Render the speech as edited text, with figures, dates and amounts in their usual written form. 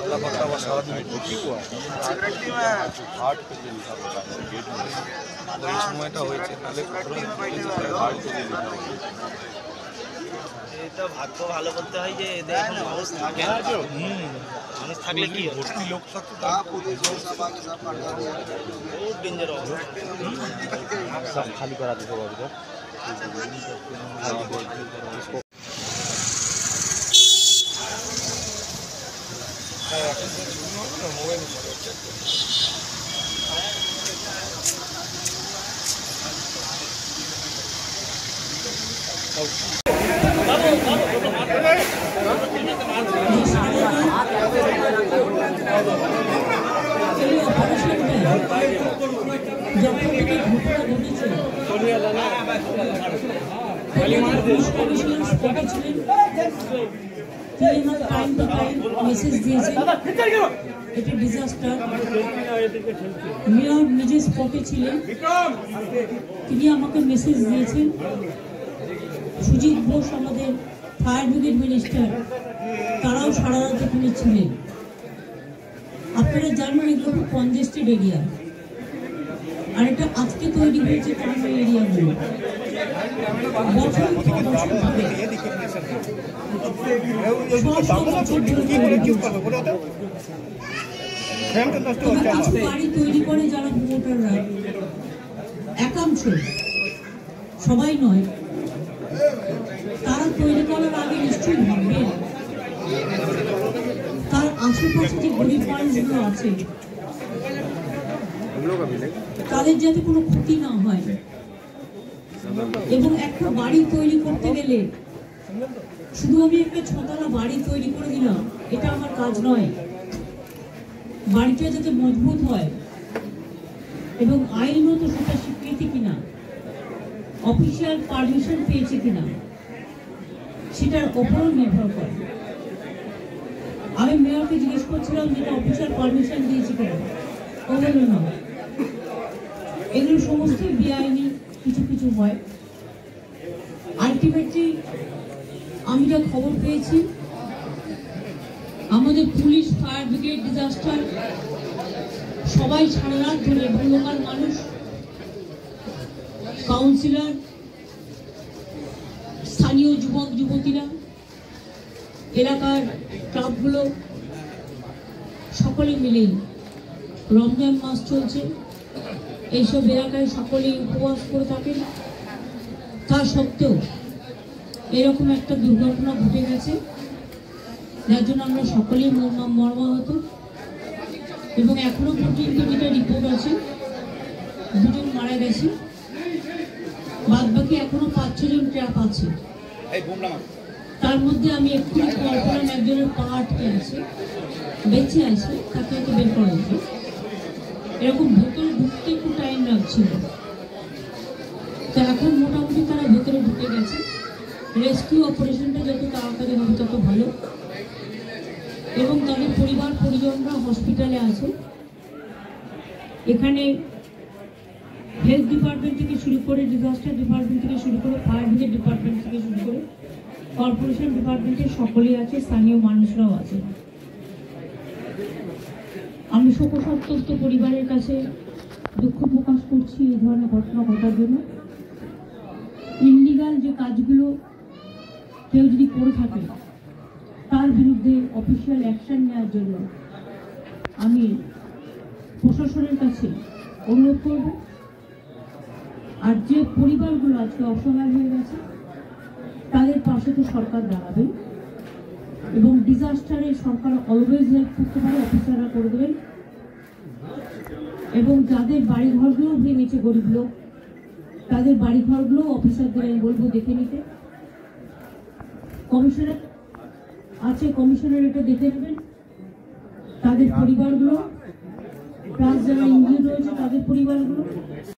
পাতলা পাতলা বা সারাদিন এই সময়টা হয়েছে, তাহলে এটা ভাগ্য ভালো করতে হয় যে এদের এখন মানুষ থাকে না। মানুষ থাকলে কি ভর্তি লোক থাকতো বহুত ডেঞ্জার অবস্থা, सब खाली करा दीजिए इधर इसको মেসেজ দিয়েছেন এটা ডিজাস্টার। মেয়র নিজে স্পটে ছিলেন, তিনি আমাকে মেসেজ দিয়েছেন। সুজিত বোস আমাদের ফায়ার ব্রিগেড মিনিস্টার, তারাও সারা রাত এখানে ছিলেন। আপনারা জানেন এগুলো খুব কনজেস্টেড এরিয়া, আর এটা আজকে তৈরি হয়েছে টাউন এরিয়াগুলো। বাড়ি তৈরি করে যারা প্রমোটাররা, একাংশ, সবাই নয়, তারা তৈরি করার আগে নিশ্চয়ই ভাববেন তার আশেপাশে যে গরিব মানুষগুলো আছে তাদের যাতে কোনো ক্ষতি না হয়। এবং একটা বাড়ি তৈরি করতে গেলে শুধু আমি একটা ছতলা বাড়ি তৈরি করে দিলাম, এটা আমার কাজ নয়। বাড়িটা যাতে মজবুত হয় এবং আইনত সেটা স্বীকৃতি কিনা, অফিসিয়াল পারমিশন পেয়েছে কিনা, সেটার ওপরও নির্ভর করে। আমি মেয়রকে জিজ্ঞেস করছিলাম যেটা অফিসিয়াল পারমিশন দিয়েছে কিনা, ও বলল না। এগুলো সমস্ত বেআইনি কিছু কিছু হয়। আলটিমেটলি আমি যা খবর পেয়েছি, আমাদের পুলিশ, ফায়ার ব্রিগেড, ডিজাস্টার সবাই সারা রাত ধরে, এবং লোকাল মানুষ, কাউন্সিলর, স্থানীয় যুবক যুবতীরা, এলাকার ক্লাবগুলো সকলে মিলেই, রমজান মাস চলছে, এইসব এলাকায় সকলেই উপবাস করে থাকেন। তা সত্ত্বেও এরকম একটা দুর্ঘটনা ঘটে গেছে, যার জন্য আমরা সকলেই মর্মাহত। এবং এখনো পর্যন্ত যেটা রিপোর্ট আছে, দুজন মারা গেছে, বাদ বাকি এখনো 5-6 জন ট্র্যাপ আছে। তার মধ্যে আমি একটু কল্পনা একজনের পা আটকে আছে, বেঁচে আছে, তাকে একটু বের করা হয়েছে। এরকম ভেতরে ঢুকতে একটু টাইম লাগছিল, তো এখন মোটামুটি তারা ভেতরে ঢুকে গেছে। রেস্কিউ অপারেশনটা যত তাড়াতাড়ি হবে তত ভালো। এবং তাদের পরিবার পরিজনরা হসপিটালে আছে। এখানে হেলথ ডিপার্টমেন্ট থেকে শুরু করে, ডিজাস্টার ডিপার্টমেন্ট থেকে শুরু করে, ফায়ার ব্রিগেড ডিপার্টমেন্ট থেকে শুরু করে, কর্পোরেশন ডিপার্টমেন্টের সকলেই আছে, স্থানীয় মানুষরাও আছে। আমি শোকসন্তপ্ত পরিবারের কাছে দুঃখ প্রকাশ করছি এই ধরনের ঘটনা ঘটার জন্য। ইনলিগাল যে কাজগুলো কেউ যদি করে থাকে, তার বিরুদ্ধে অফিসিয়াল অ্যাকশন নেওয়ার জন্য আমি প্রশাসনের কাছে অনুরোধ করব। আর যে পরিবারগুলো আজকে অসহায় হয়ে গেছে, তাদের পাশে তো সরকার দাঁড়াবে, এবং ডিজাস্টারে সরকার অলওয়েজ হেল্প করতে পারে, অফিসাররা করে দেবেন। এবং যাদের বাড়িঘরগুলো ভেঙেছে গরিব লোক, তাদের বাড়িঘরগুলো অফিসারদের আমি বলবো দেখে নিতে। কমিশনার আছে, কমিশনার এটা দেখে নেবেন। তাদের পরিবারগুলো, প্লাস যারা ইনজিওর রয়েছে তাদের পরিবারগুলো,